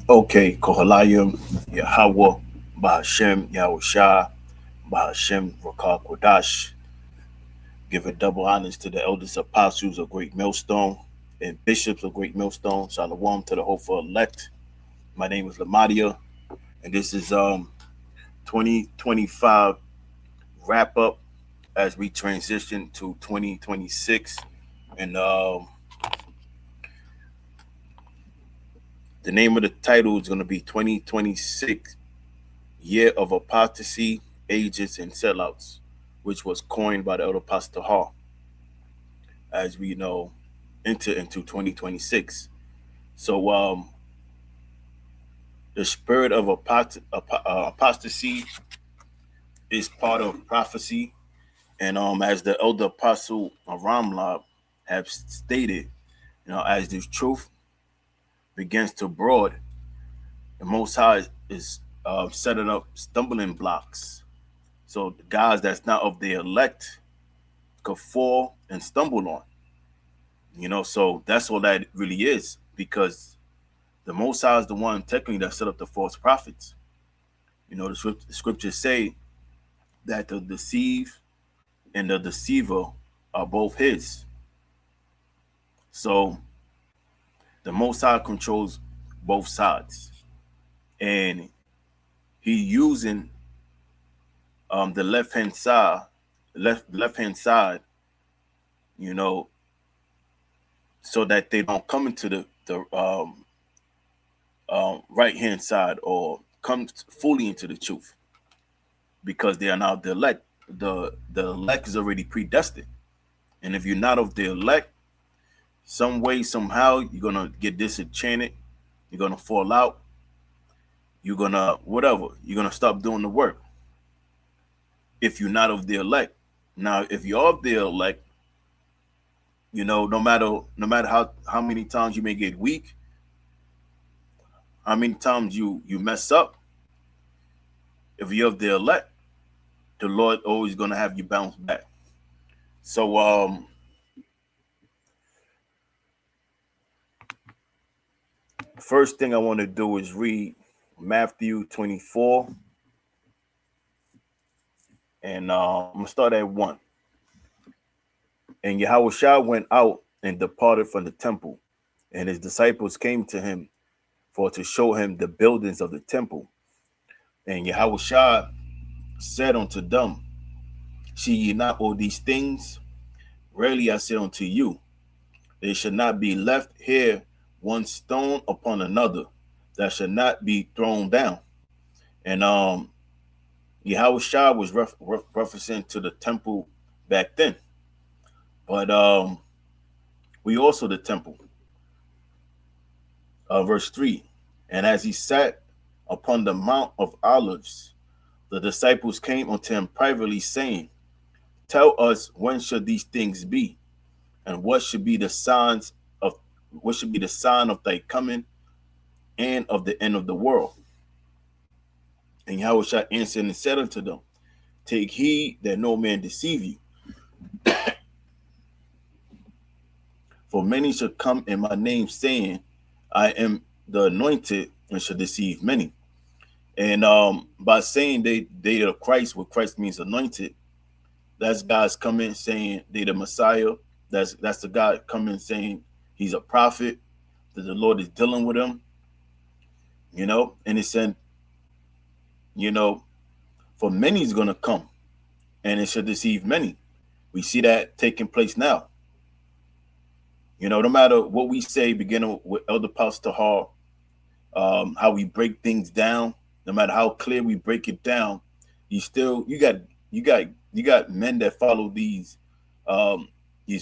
Okay, Kohalayim, Yahweh, Bahashem, Yahushua, Bahashem, Rakah Kodash. Give a double honors to the eldest apostles of Great Millstone and bishops of Great Millstone. Shalom to the hopeful elect. My name is Lamadia, and this is 2025 wrap up as we transition to 2026. And the name of the title is going to be 2026 Year of Apostasy, Agents, and Sellouts, which was coined by the elder Pastor Hall as we enter into 2026. So the spirit of apostasy is part of prophecy, and as the elder apostle Ramlab have stated, as this truth begins to broad, the Most High is setting up stumbling blocks. So the guys that's not of the elect could fall and stumble on. So that's all that really is, because the Most High is the one technically that set up the false prophets. The scriptures say that the deceive and the deceiver are both his. So the Most High controls both sides, and he using the left hand side, you know, so that they don't come into the right hand side or come fully into the truth, because they are now the elect. The elect is already predestined, and if you're not of the elect, some way somehow you're gonna get disenchanted, you're gonna fall out, you're gonna whatever, you're gonna stop doing the work if you're not of the elect. Now, if you're of the elect, no matter how many times you may get weak, how many times you mess up, if you're of the elect, the Lord always gonna have you bounce back. So first thing I want to do is read Matthew 24, and I'm gonna start at 1. And Yahushua went out and departed from the temple, and his disciples came to him for to show him the buildings of the temple. And Yahushua said unto them, see ye not all these things? Verily I say unto you, there should not be left here one stone upon another that should not be thrown down. And Yahushua was referencing to the temple back then. But we also the temple. Verse 3. And as he sat upon the Mount of Olives, the disciples came unto him privately, saying, tell us, when should these things be? And what should be the signs of what should be the sign of thy coming and of the end of the world? And Yahushua answered and said unto them, take heed that no man deceive you. For many shall come in my name, saying, I am the anointed, and shall deceive many. And by saying they are Christ, what Christ means anointed, that's God's coming saying they the Messiah. That's the God coming saying he's a prophet, that the Lord is dealing with him. And it said, for many is gonna come, and it shall deceive many. We see that taking place now. No matter what we say, beginning with Elder Pastor Hall, how we break things down, no matter how clear we break it down, you got men that follow these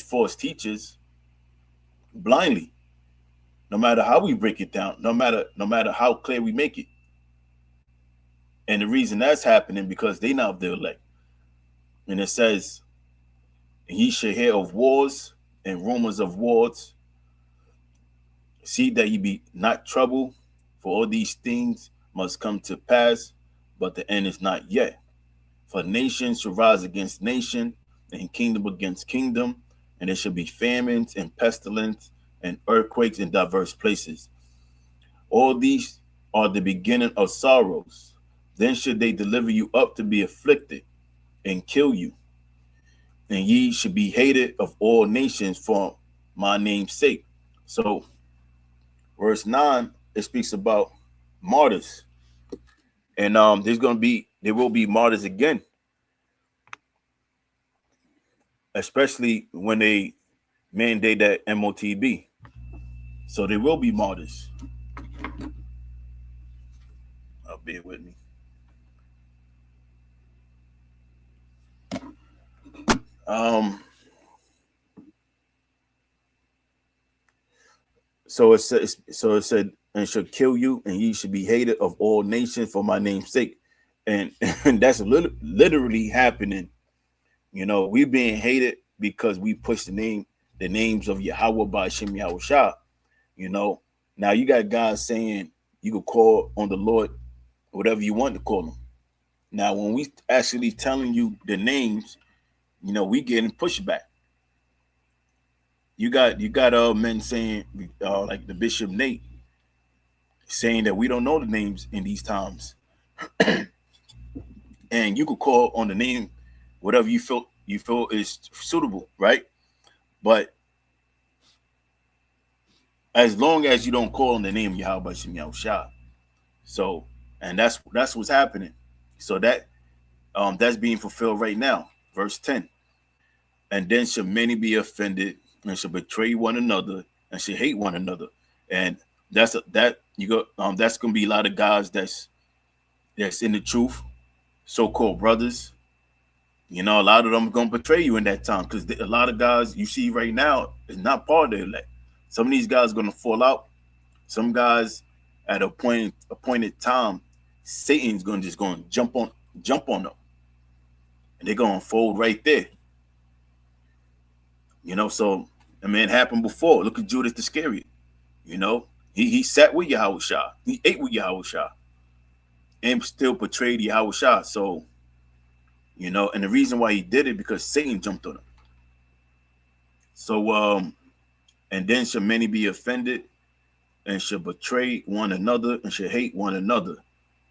false teachers blindly. No matter how we break it down, no matter how clear we make it. And the reason that's happening because they not of the elect. And it says, ye shall hear of wars and rumors of wars. See that ye be not troubled, for all these things must come to pass, but the end is not yet. For nation shall rise against nation, and kingdom against kingdom, and there shall be famines and pestilence and earthquakes in diverse places. All these are the beginning of sorrows. Then should they deliver you up to be afflicted and kill you, and ye should be hated of all nations for my name's sake. So, verse 9, it speaks about martyrs. And there will be martyrs again, especially when they mandate that MOTB. So there will be martyrs. Bear with me. Um, so it said, and shall kill you, and ye should be hated of all nations for my name's sake. And, and that's literally happening. You know, we being hated because we push the names of Yahweh by Shem Yahushua. You know, now you got guys saying you could call on the Lord whatever you want to call them. Now, when we actually telling you the names, you know, we getting pushback. You got men saying like the Bishop Nate saying that we don't know the names in these times, and you could call on the name whatever you feel is suitable, right? But as long as you don't call on the name of Yahweh Shem Yahushua. So, and that's what's happening. So that's being fulfilled right now. Verse 10. And then shall many be offended and shall betray one another and shall hate one another. And that's gonna be a lot of guys that's in the truth, so-called brothers. You know, a lot of them are gonna betray you in that time, because a lot of guys you see right now is not part of the elect. Some of these guys are gonna fall out. Some guys at a appointed time, Satan's gonna jump on them, and they're gonna fold right there. You know, so I mean, it happened before. Look at Judas Iscariot. You know, he sat with Yahushua, he ate with Yahushua, and still betrayed Yahushua. So, you know, and the reason why he did it because Satan jumped on him. So, and then shall many be offended, and shall betray one another, and shall hate one another,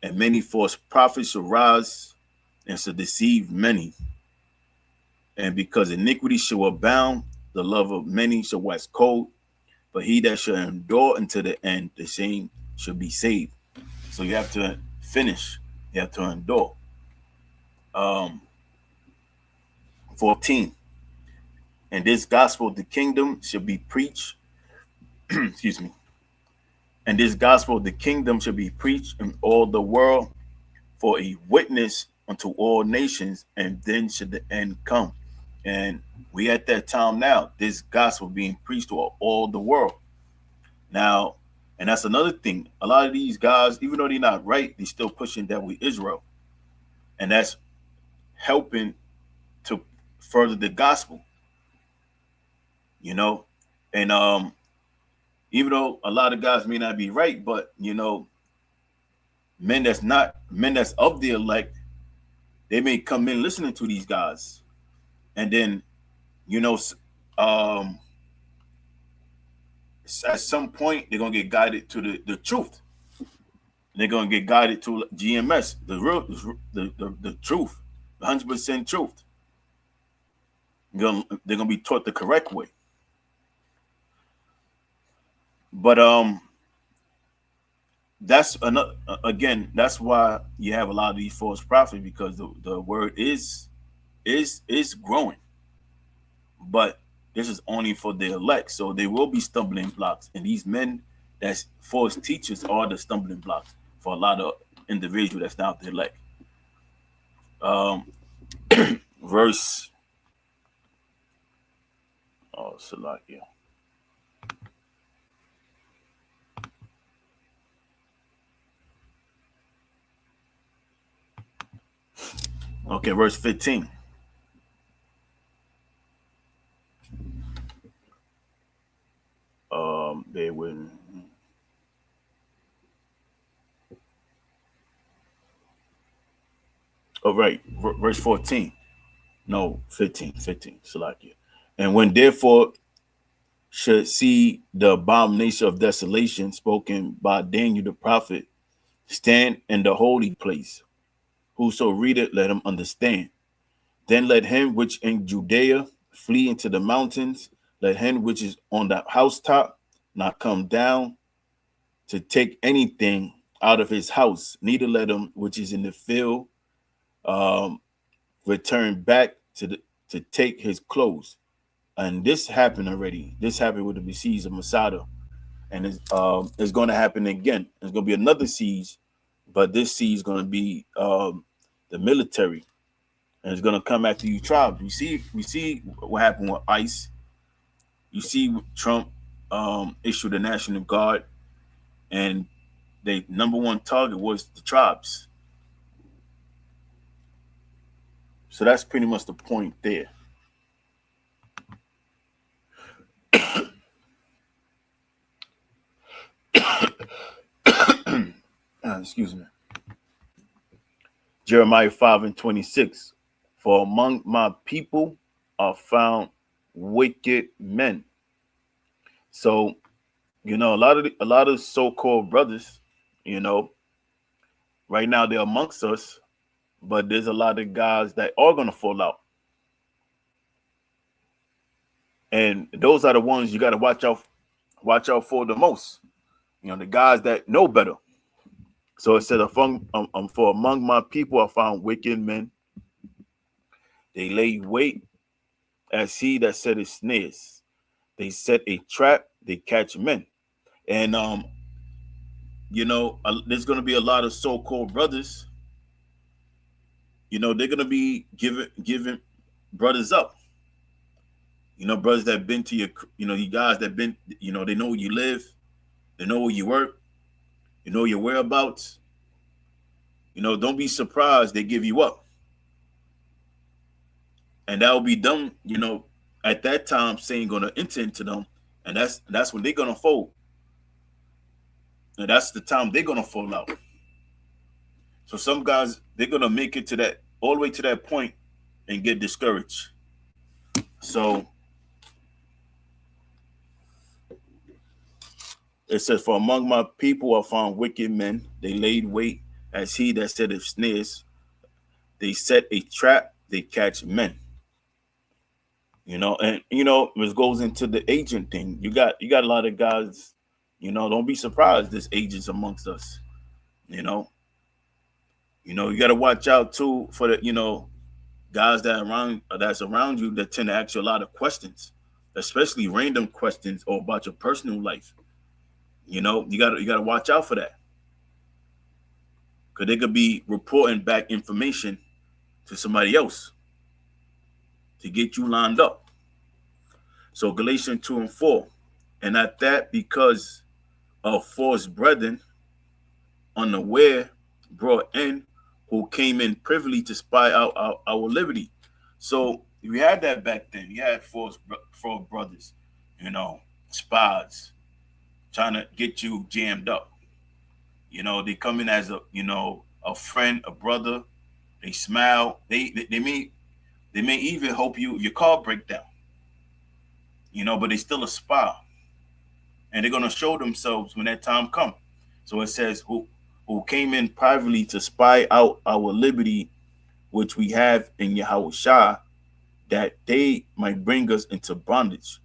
and many false prophets shall rise, and shall deceive many. And because iniquity shall abound, the love of many shall wax cold. But he that shall endure unto the end, the same shall be saved. So you have to finish. You have to endure. 14. And this gospel of the kingdom shall be preached. Excuse me. And this gospel of the kingdom shall be preached in all the world for a witness unto all nations, and then should the end come. And we at that time now, this gospel being preached to all the world. Now, and that's another thing. A lot of these guys, even though they're not right, they're still pushing that we Israel. And that's helping to further the gospel. You know? And even though a lot of guys may not be right, but you know, men that's of the elect, they may come in listening to these guys. And then, you know, at some point they're gonna get guided to the truth. They're gonna get guided to GMS, the real, the truth, 100% truth. They're gonna be taught the correct way. But that's another, again, that's why you have a lot of these false prophets, because the word is growing. But this is only for the elect, so there will be stumbling blocks, and these men that's false teachers are the stumbling blocks for a lot of individuals that's not the elect. Verse Salakia. Okay, verse 15. They wouldn't. Oh, right. Verse 14. No, 15. Salakia. And when therefore should see the abomination of desolation spoken by Daniel the prophet, stand in the holy place. Whoso readeth, let him understand. Then let him which in Judea flee into the mountains. Let him which is on the housetop not come down to take anything out of his house. Neither let him which is in the field um, return back to take his clothes. And this happened already. This happened with the siege of Masada, and it's going to happen again. There's going to be another siege, but this siege is going to be the military, and it's going to come after you tribes. We see what happened with ICE. You see Trump issued a national guard, and the number one target was the tribes. So that's pretty much the point there. Excuse me. Jeremiah 5:26. For among my people are found wicked men. So, a lot of so-called brothers, you know, right now they're amongst us, but there's a lot of guys that are gonna fall out. And those are the ones you gotta watch out for the most. The guys that know better. So it said, for among my people I found wicked men. They lay wait as he that set his snares. They set a trap, they catch men. And there's gonna be a lot of so-called brothers. They're gonna be giving brothers up. Brothers that been to you guys that been, they know where you live, they know where you work, your whereabouts. Don't be surprised they give you up. And that will be done, at that time Satan gonna enter into them, and that's when they're gonna fold. And that's the time they're gonna fall out. So some guys, they're gonna make it to that all the way to that point and get discouraged. So it says, for among my people I found wicked men. They laid wait as he that setteth snares. They set a trap, they catch men. And this goes into the agent thing. You got a lot of guys, don't be surprised there's agents amongst us. You know, you gotta watch out too for the, guys that's around you that tend to ask you a lot of questions, especially random questions or about your personal life. You gotta watch out for that. Because they could be reporting back information to somebody else to get you lined up. So Galatians 2:4. And at that, because of false brethren, unaware, brought in, who came in privily to spy out our liberty. So we had that back then. You had false brothers, spies, trying to get you jammed up. They come in as a friend, a brother. They smile. They may even help your car break down. But they still a spy, and they're gonna show themselves when that time comes. So it says, who came in privately to spy out our liberty, which we have in Yahushua, that they might bring us into bondage.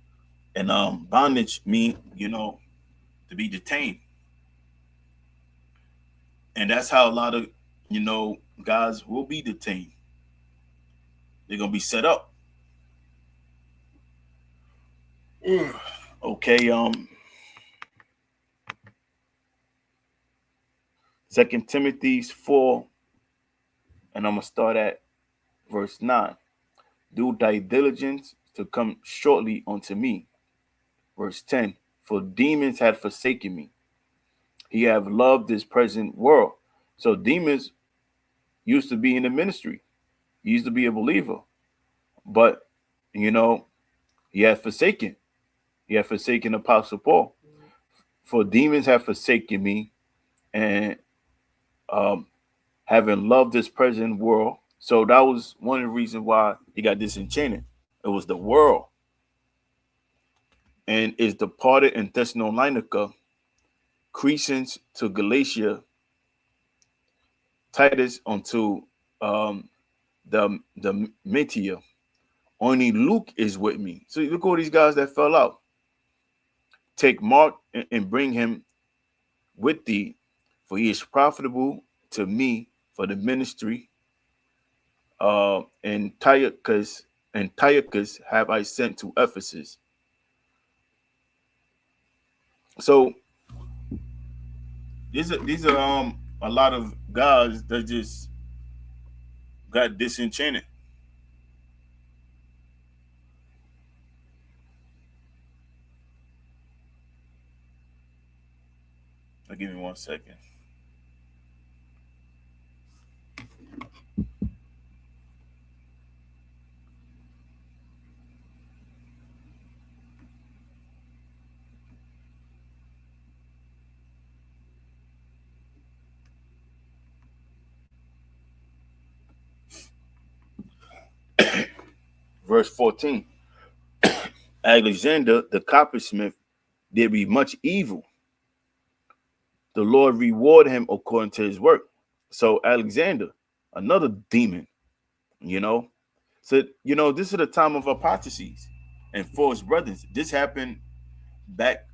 And bondage mean, to be detained. And that's how a lot of, guys will be detained. They're gonna be set up. Okay, 2 Timothy 4, and I'm gonna start at verse 9. Do thy diligence to come shortly unto me. Verse 10. For demons had forsaken me. He have loved this present world. So demons used to be in the ministry. He used to be a believer. But, he had forsaken. He had forsaken Apostle Paul. For demons have forsaken me, and having loved this present world. So that was one of the reasons why he got disenchanted. It was the world. And is departed in Thessalonica, Crescens to Galatia, Titus unto the Metia. Only Luke is with me. So look at all these guys that fell out. Take Mark and bring him with thee, for he is profitable to me for the ministry. And Antiochus have I sent to Ephesus. So these are a lot of guys that just got disenchanted. Give me 1 second. Verse 14. Alexander the coppersmith did me much evil. The Lord reward him according to his work. So Alexander, another demon, you know. So this is the time of apostasies and false brothers. This happened back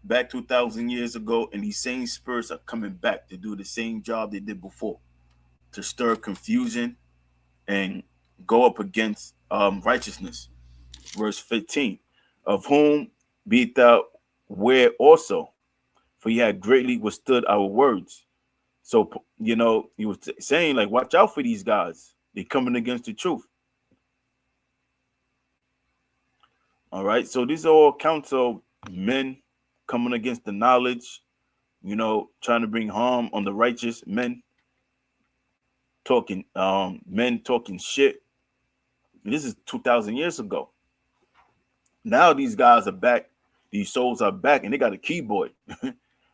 2,000 years ago, and these same spirits are coming back to do the same job they did before, to stir confusion and go up against righteousness. Verse 15, of whom be thou ware also, for he had greatly withstood our words. So he was saying, like, watch out for these guys. They're coming against the truth. All right. So these are all accounts of men coming against the knowledge, trying to bring harm on the righteous men, talking shit. This is 2,000 years ago. Now these guys are back. These souls are back, and they got a keyboard.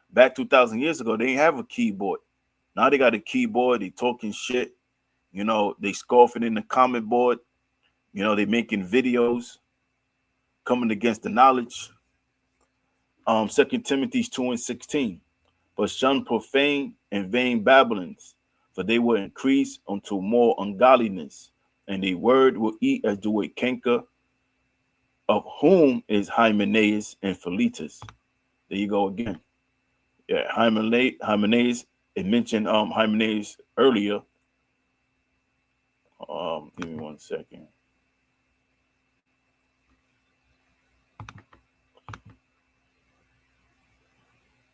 Back 2,000 years ago, they didn't have a keyboard. Now they got a keyboard. They talking shit. They scoffing in the comment board. They making videos coming against the knowledge. 2 Timothy 2:16. But shun profane and vain babblings, for they will increase unto more ungodliness, and a word will eat as do a canker, of whom is Hymenaeus and Philetus. There you go again. Yeah, Hymenaeus. It mentioned Hymenaeus earlier. Give me 1 second.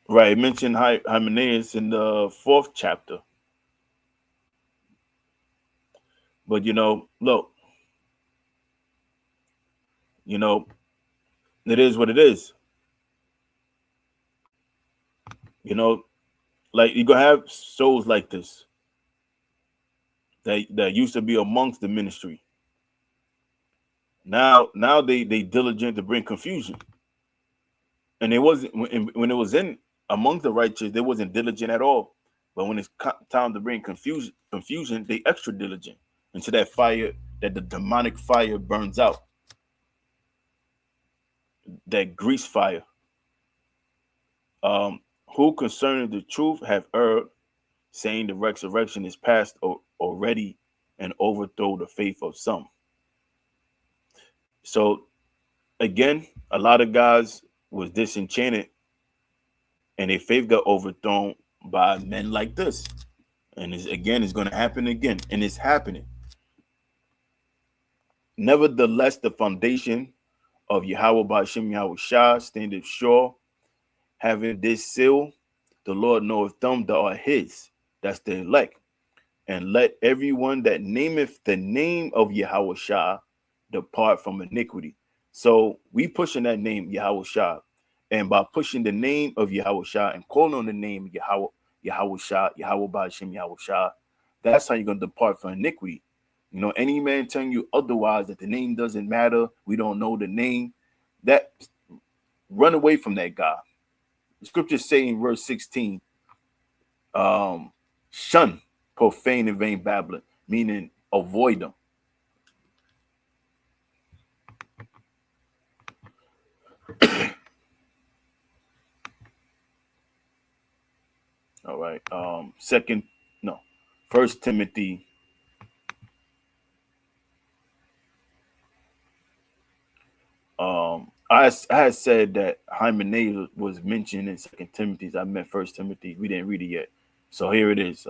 Right, it mentioned Hymenaeus in the 4th chapter. But look, it is what it is. Like, you're gonna have souls like this that used to be amongst the ministry. Now they diligent to bring confusion, and it wasn't when it was in among the righteous, they wasn't diligent at all. But when it's time to bring confusion, they extra diligent into that fire, that the demonic fire burns out, that grease fire. Who concerning the truth have erred, saying the resurrection is past already, and overthrow the faith of some. So again, a lot of guys was disenchanted, and their faith got overthrown by men like this. And it's going to happen again, and it's happening. Nevertheless, the foundation of Yahweh Ba'ashem Yahweh Shah standeth sure, having this seal, the Lord knoweth them that are his, that's the elect. And let everyone that nameth the name of Yahweh Shah depart from iniquity. So we pushing that name Yahweh Shah, and by pushing the name of Yahweh Shah and calling on the name Yahweh Shah, Yahweh Ba'ashem Yahweh Shah, that's how you're gonna depart from iniquity. Any man telling you otherwise, that the name doesn't matter, we don't know the name, that run away from that guy. The scriptures say in verse 16, shun profane and vain babbling, meaning avoid them. All right. Second, no. First Timothy. I had said that Hymenaeus was mentioned in Second Timothy. I meant First Timothy. We didn't read it yet, so here it is.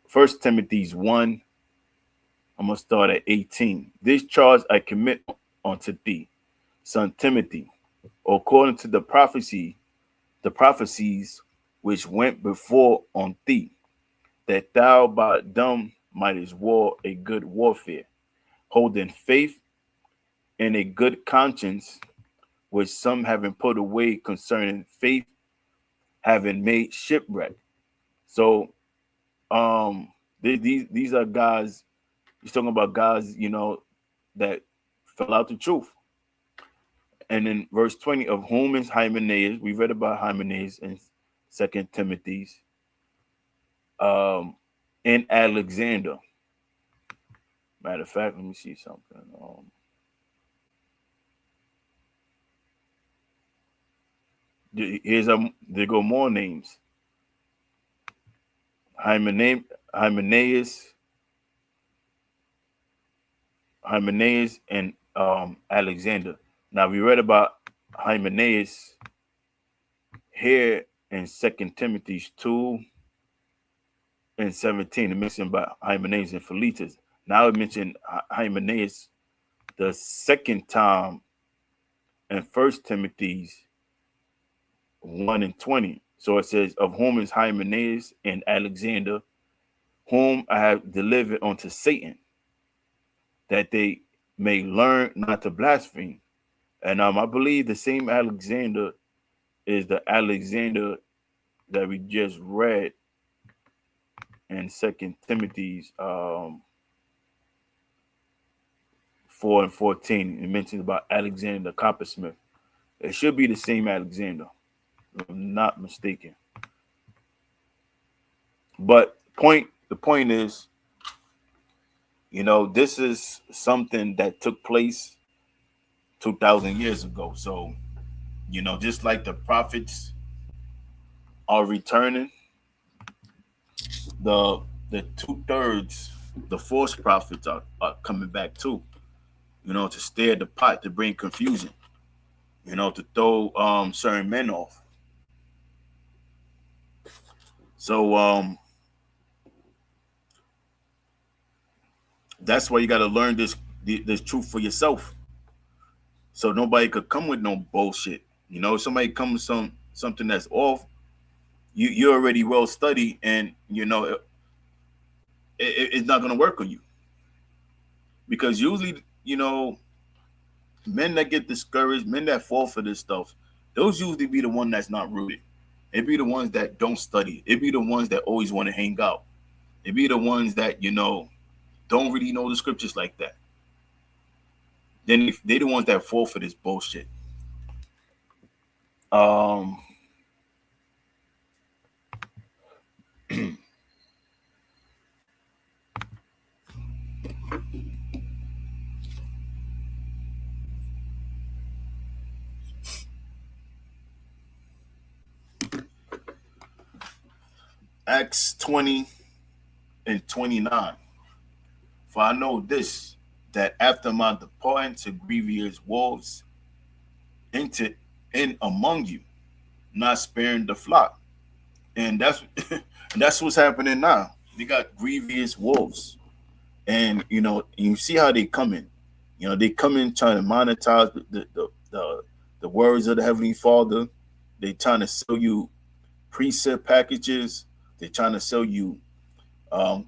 First Timothy's 1. I'm gonna start at 18. This charge I commit unto thee, son Timothy, according to the prophecies which went before on thee, that thou by them mightest war a good warfare, holding faith and a good conscience, which some having put away concerning faith, having made shipwreck. So these are guys. He's talking about guys, that fell out the truth. And in verse 20, of whom is Hymenaeus. We read about Hymenaeus in Second Timothy's. And Alexander. Matter of fact, let me see something. There go more names. Hymenaeus, and Alexander. Now we read about Hymenaeus here in Second Timothy's 2 and 17. It mentioned about Hymenaeus and Philetus. Now it mentioned Hymenaeus the second time in First Timothy's 1 and 20. So it says, of whom is Hymenaeus and Alexander, whom I have delivered unto Satan, that they may learn not to blaspheme. And I believe the same Alexander is the Alexander that we just read in Second Timothy's 4 and 14. It mentions about Alexander the coppersmith. It should be the same Alexander, if I'm not mistaken. But the point is, this is something that took place 2,000 years ago. So, just like the prophets are returning, the 2/3, the false prophets are coming back too, to stir the pot, to bring confusion, to throw certain men off. So that's why you got to learn this truth for yourself. So nobody could come with no bullshit. Somebody comes with something that's off, you're already well studied, and it's not going to work on you. Because usually, men that get discouraged, men that fall for this stuff, those usually be the one that's not rooted. It be the ones that don't study. It be the ones that always want to hang out. It be the ones that don't really know the scriptures like that. Then they the ones that fall for this bullshit. Acts 20 and 29. For I know this, that after my departing to grievous wolves entered in among you, not sparing the flock. And that's that's what's happening now. They got grievous wolves. And you see how they come in. They come in trying to monetize the words of the Heavenly Father. They trying to sell you precept packages. They're trying to sell you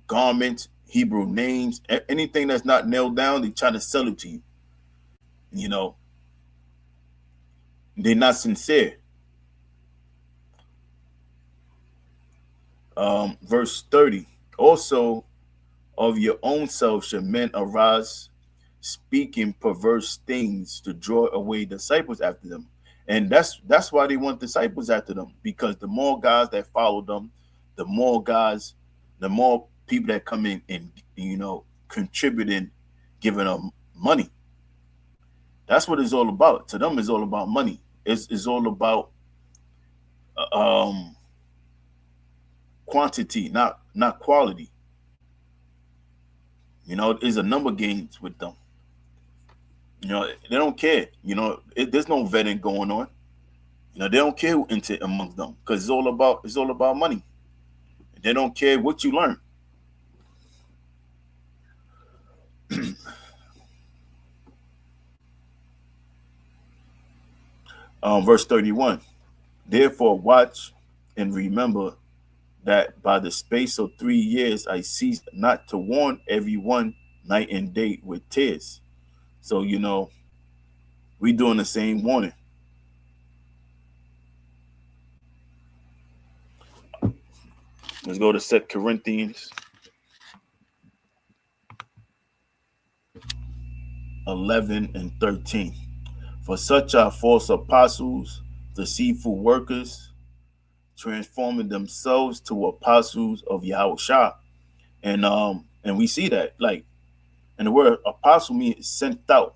garments, Hebrew names, anything that's not nailed down. They trying to sell it to you. They're not sincere. Verse 30. Also, of your own self should men arise, speaking perverse things to draw away disciples after them. And that's why they want disciples after them, because the more guys that follow them, the more people that come in and contributing, giving them money. That's what it's all about. To them, it's all about money. It's all about quantity, not not quality. It's a number games with them. They don't care. There's no vetting going on. They don't care who enter amongst them because it's all about money. They don't care what you learn. Verse 31. Therefore, watch and remember that by the space of 3 years I ceased not to warn everyone night and day with tears. So, we doing the same warning. Let's go to 2 Corinthians 11 and 13. For such are false apostles, deceitful workers, transforming themselves to apostles of Yahushua. And we see that, like, and the word apostle means sent out.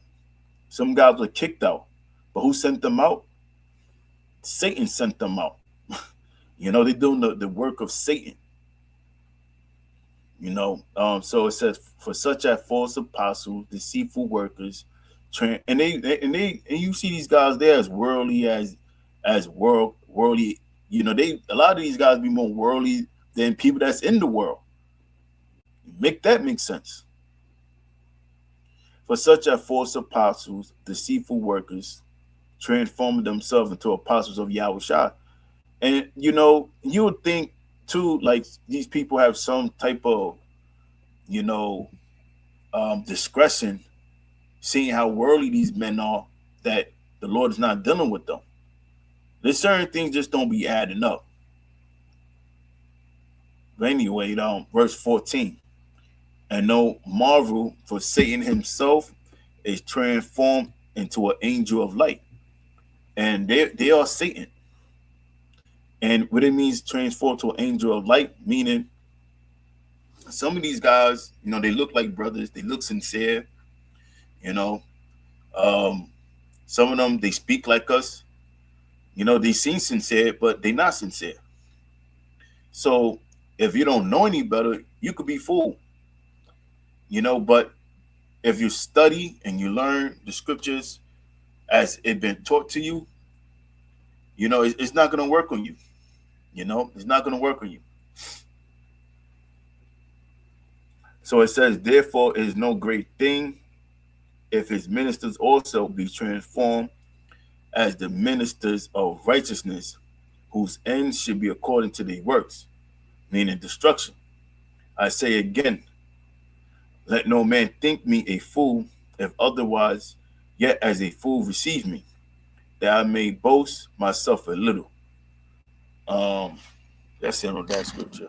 Some guys were kicked out, but who sent them out? Satan sent them out. They're doing the work of Satan. So it says, for such as false apostles, deceitful workers, and you see these guys there as worldly as worldly. A lot of these guys be more worldly than people that's in the world. Make that make sense. For such as false apostles, deceitful workers, transforming themselves into apostles of Yahushua. And you would think too, like, these people have some type of discretion, seeing how worldly these men are, that the Lord is not dealing with them. There's certain things just don't be adding up. But anyway, verse 14. And no marvel, for Satan himself is transformed into an angel of light. And they are Satan. And what it means, transform to an angel of light, meaning some of these guys, they look like brothers, they look sincere, some of them, they speak like us, they seem sincere, but they're not sincere. So if you don't know any better, you could be fooled, but if you study and you learn the scriptures as it been taught to you, it's not going to work on you. It's not going to work on you. So it says, therefore, it is no great thing if his ministers also be transformed as the ministers of righteousness, whose ends should be according to their works, meaning destruction. I say again, let no man think me a fool, if otherwise, yet as a fool receive me, that I may boast myself a little. That's it on that scripture.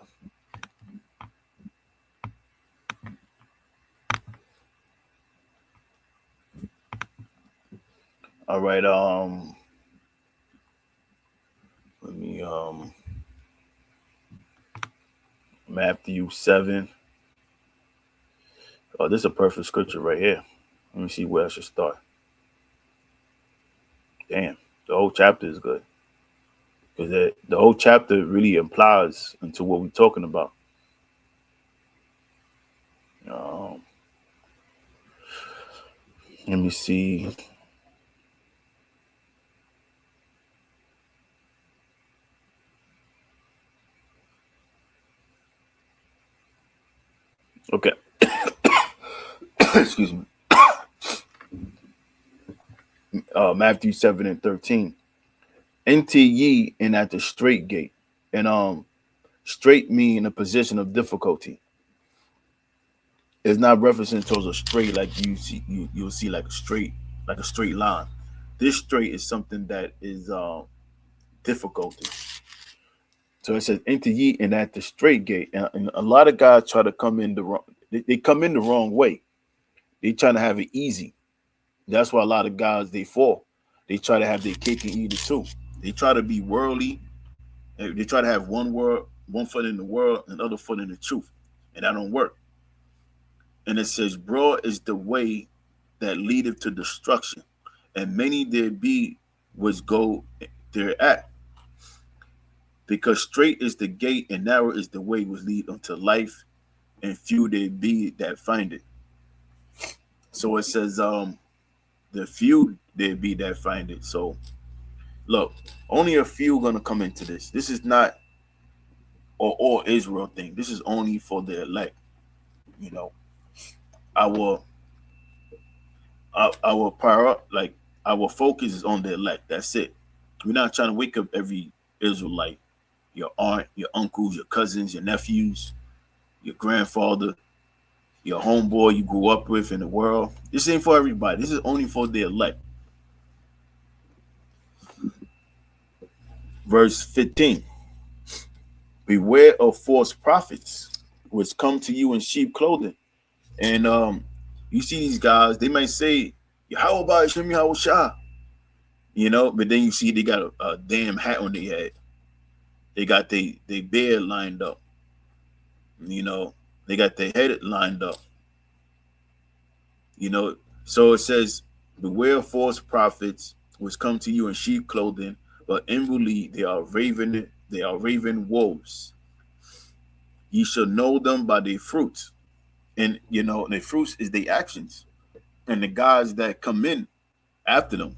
All right. Let me Matthew 7. Oh, this is a perfect scripture right here. Let me see where I should start. Damn, the whole chapter is good, because the whole chapter really implies into what we're talking about. Let me see. Okay. Excuse me. Matthew 7 and 13. Enter ye in at the straight gate. And straight mean a position of difficulty. It's not referencing towards a straight like you'll see like a straight line. This straight is something that is difficulty. So it says, enter ye in at the straight gate. And a lot of guys try to come in the wrong, they come in the wrong way. They trying to have it easy. That's why a lot of guys, they fall. They try to have their cake and eat it too. They try to be worldly. They try to have one foot in the world and other foot in the truth. And that don't work. And it says, broad is the way that leadeth to destruction, and many there be which go thereat. Because straight is the gate and narrow is the way which lead unto life, and few there be that find it. So it says, the few there be that find it. So look, only a few gonna come into this. This is not an all Israel thing. This is only for the elect. You know, our our power, like our focus is on the elect. That's it. We're not trying to wake up every Israelite, your aunt, your uncles, your cousins, your nephews, your grandfather, your homeboy you grew up with in the world. This ain't for everybody. This is only for the elect. Verse 15. Beware of false prophets, which come to you in sheep clothing. And you see these guys, they might say, how about Shem Shah? You know, but then you see they got a damn hat on their head. They got they beard lined up. You know, they got their head lined up. You know, so it says, beware of false prophets, which come to you in sheep clothing, but inwardly they are raven wolves. Ye shall know them by their fruits. And you know, their fruits is their actions. And the guys that come in after them,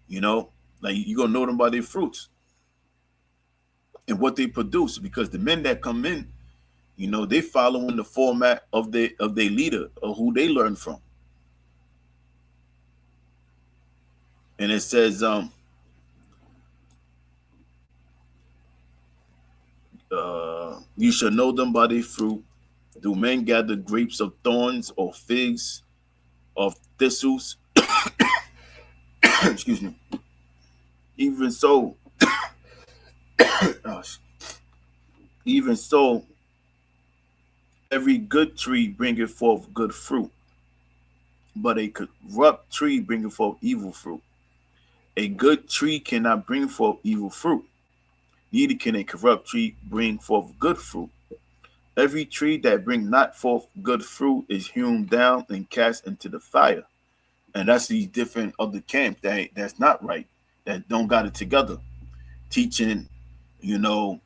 you know, like you're gonna know them by their fruits and what they produce, because the men that come in, you know, they following the format of their leader or who they learn from. And it says, you shall know them by their fruit. Do men gather grapes of thorns or figs of thistles? Excuse me. Even so, even so, every good tree bringeth forth good fruit, but a corrupt tree bringeth forth evil fruit. A good tree cannot bring forth evil fruit, neither can a corrupt tree bring forth good fruit. Every tree that bring not forth good fruit is hewn down and cast into the fire. And that's these different other camps that's not right, that don't got it together, teaching, you know,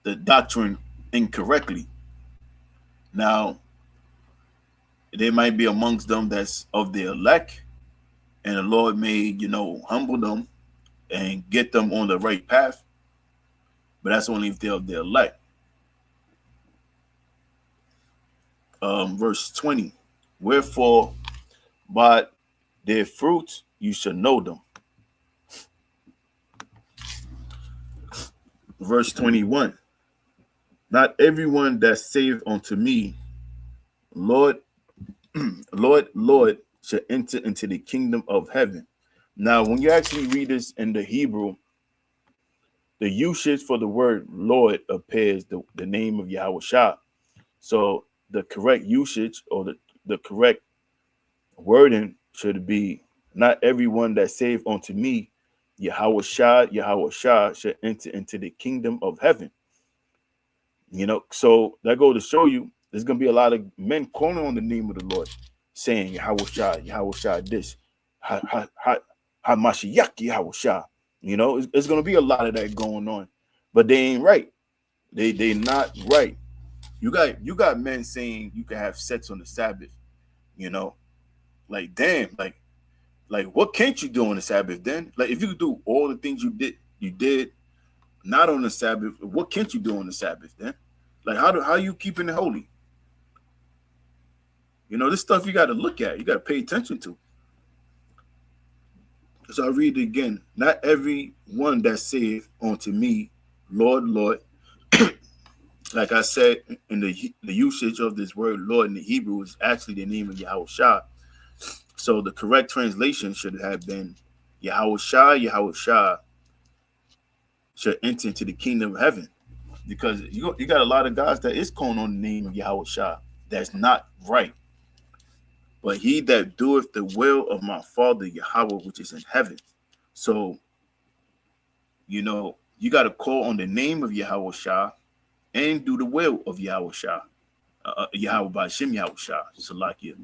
the doctrine incorrectly. Now, they might be amongst them that's of the elect, and the Lord may, you know, humble them and get them on the right path, but that's only if they're of the elect. Verse 20, wherefore by their fruits you shall know them. Verse 21, not everyone that saith unto me, Lord, Lord, Lord, shall enter into the kingdom of heaven. Now, when you actually read this in the Hebrew, the usage for the word Lord appears the name of Yahweh Shah. So the correct usage, or the correct wording should be, not everyone that saith unto me, Yahweh Shah shall enter into the kingdom of heaven. You know, so that go to show you there's gonna be a lot of men calling on the name of the Lord, saying Yahweh Shah this, Hamashiach Yahweh Shah. You know, it's gonna be a lot of that going on, but they ain't right. They not right. You got men saying you can have sex on the Sabbath. You know, like damn, like what can't you do on the Sabbath then? Like if you could do all the things you did not on the Sabbath, what can't you do on the Sabbath then? Like how you keeping it holy? You know, this stuff you got to look at. You got to pay attention to. So I read it again. Not every one that saith unto me, Lord, Lord. Like I said, in the usage of this word Lord in the Hebrew is actually the name of Yahweh Shah. So the correct translation should have been Yahweh Shah should enter into the kingdom of heaven. Because you got a lot of guys that is calling on the name of Yahweh Shah. That's not right. But he that doeth the will of my Father Yahweh, which is in heaven. So, you know, you got to call on the name of Yahweh Shah and do the will of Yahweh Shah. Yahweh Ba'Shem Yahweh Shah. Salakia.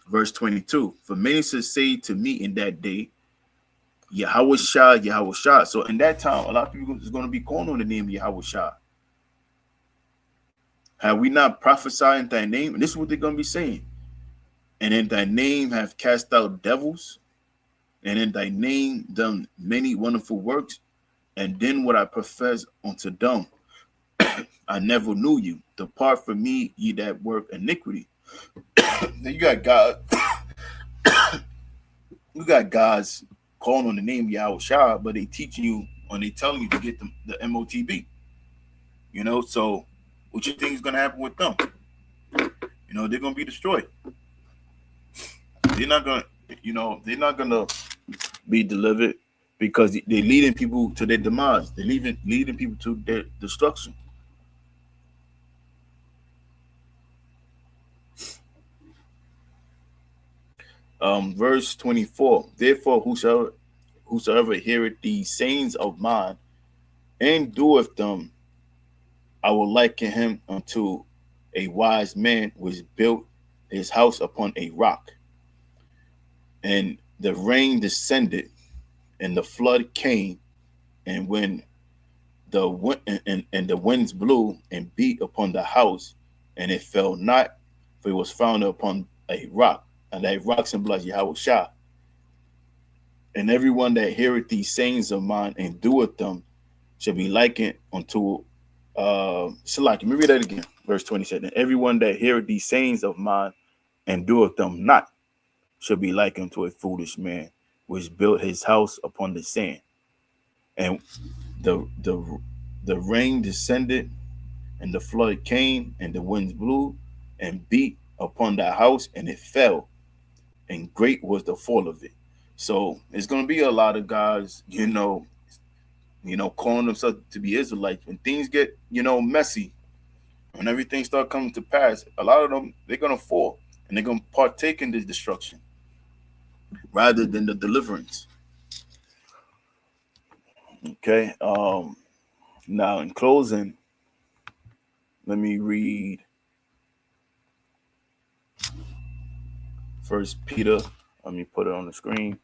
Verse 22. For many shall say to me in that day, Yahweh Shah, Yahweh Shah. So in that time, a lot of people is going to be calling on the name of Yahweh Shah. Have we not prophesied in thy name? And this is what they're going to be saying. And in thy name have cast out devils, and in thy name done many wonderful works. And then what I profess unto them, I never knew you. Depart from me, ye that work iniquity. Then you got God. You got guys calling on the name Yahweh Shah, but they teaching you or they telling you to get the MOTB. So what you think is gonna happen with them? They're gonna be destroyed. They're not gonna, they're not gonna be delivered because they're leading people to their demise. They're leading people to their destruction. Verse 24. Therefore, whosoever heareth these sayings of mine and doeth them, I will liken him unto a wise man which built his house upon a rock. And the rain descended, and the flood came, and when the wind and the winds blew and beat upon the house, and it fell not, for it was founded upon a rock, and that rock symbolizes Yahweh Shah. And everyone that heareth these sayings of mine and doeth them shall be likened unto Salaki. Let me read that again. Verse 27. And everyone that heareth these sayings of mine and doeth them not shall be likened to a foolish man which built his house upon the sand. And the rain descended, and the flood came, and the winds blew and beat upon that house, and it fell, and great was the fall of it. So it's gonna be a lot of guys, calling themselves to be Israelites. When things get, messy, when everything start coming to pass, a lot of them, they're gonna fall and they're gonna partake in this destruction rather than the deliverance. Okay. Now in closing, let me read First Peter. Let me put it on the screen.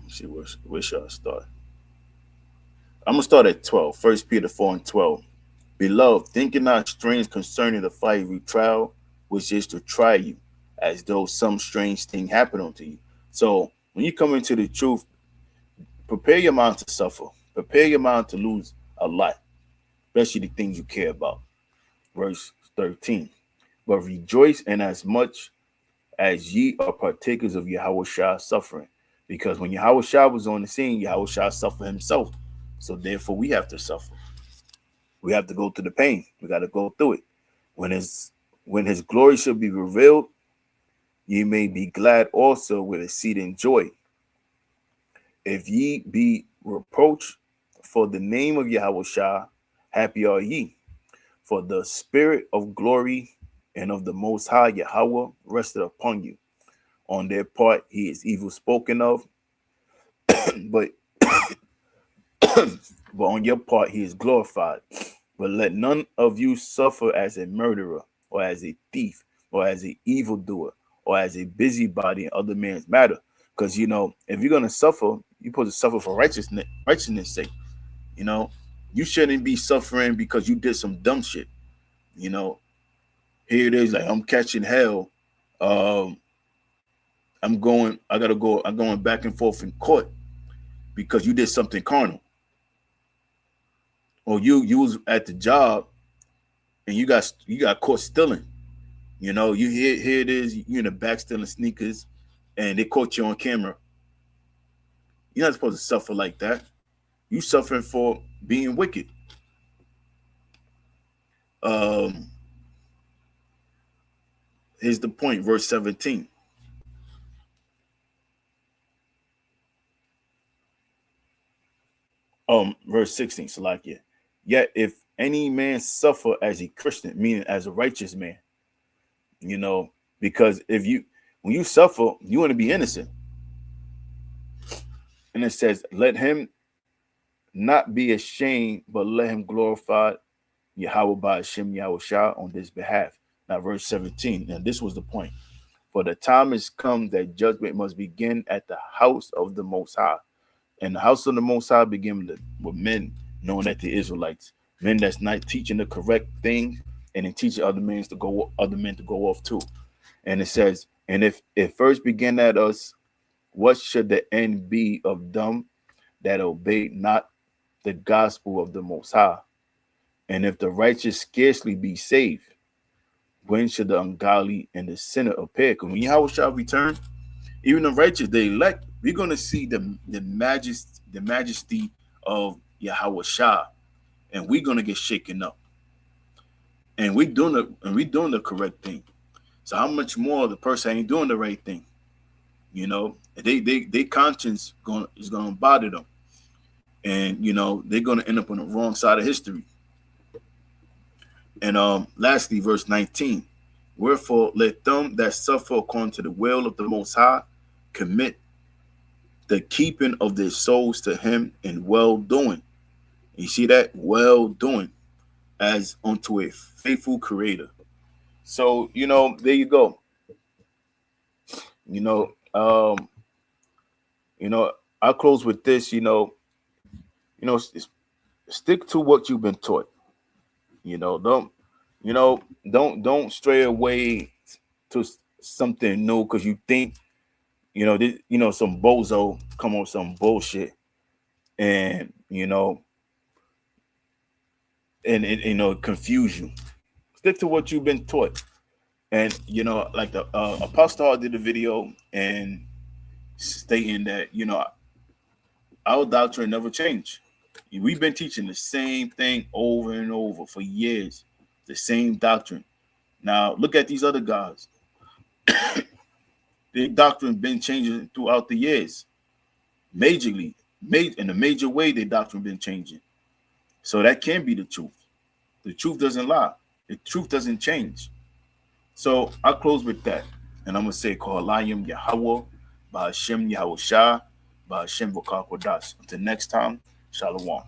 See where should I start? I'm gonna start at 12. First Peter 4 and 12. Beloved, think it not strange concerning the fiery trial, which is to try you, as though some strange thing happened unto you. So when you come into the truth, prepare your mind to suffer. Prepare your mind to lose a lot, especially the things you care about. Verse 13. But rejoice in as much as ye are partakers of Yahweh Shah's suffering. Because when Yahweh Shah was on the scene, Yahweh Shah suffered himself. So therefore we have to suffer. We have to go through the pain. We got to go through it. When his glory shall be revealed, ye may be glad also with exceeding joy. If ye be reproached for the name of Yahweh Shah, happy are ye. For the spirit of glory and of the Most High Yahweh rested upon you. On their part, he is evil spoken of, but but on your part, he is glorified. But let none of you suffer as a murderer, or as a thief, or as an evildoer, or as a busybody in other men's matter. Because if you're gonna suffer, you're supposed to suffer for righteousness' sake. You shouldn't be suffering because you did some dumb shit. Here it is, like I'm catching hell. I'm going back and forth in court because you did something carnal. Or you was at the job and you got caught stealing. You here it is, you in the back stealing sneakers and they caught you on camera. You're not supposed to suffer like that. You suffering for being wicked. Here's the point, verse 17. Verse 16, Salakia. Yet if any man suffer as a Christian, meaning as a righteous man, because when you suffer, you want to be innocent. And it says, let him not be ashamed, but let him glorify Yahweh by Hashem Yahweh Shah on this behalf. Now, verse 17, and this was the point. For the time is come that judgment must begin at the house of the Most High. And the house of the Most High begin with men known as the Israelites, men that's not teaching the correct thing, and then teaching other men to go off too. And it says, and if it first began at us, what should the end be of them that obey not the gospel of the Most High? And if the righteous scarcely be saved, when should the ungodly and the sinner appear? Because when Yahweh shall return, even the righteous, the elect, we're gonna see the majesty of Yahweh Shah, and we're gonna get shaken up. And we're doing the correct thing. So how much more the person ain't doing the right thing? You know, they conscience is gonna bother them, and you know they're gonna end up on the wrong side of history. And lastly, verse 19. Wherefore let them that suffer according to the will of the Most High commit the keeping of their souls to him in well doing. You see that? Well doing, as unto a faithful creator. So, you know, there you go. You know, you know, I'll close with this, stick to what you've been taught. You know, don't stray away to something new because you think, some bozo come on some bullshit, and confuse you. Stick to what you've been taught. And like the Apostle did a video and stating that our doctrine never changed. We've been teaching the same thing over and over for years, the same doctrine. Now look at these other guys. Their doctrine been changing throughout the years, majorly, in a major way. Their doctrine been changing, so that can be the truth. The truth doesn't lie. The truth doesn't change. So I'll close with that, and I'm gonna say, Kohalayim Yahweh, by Hashem Yahweh Shah, by Hashem V'Kar Kodash. Until next time, Shalom.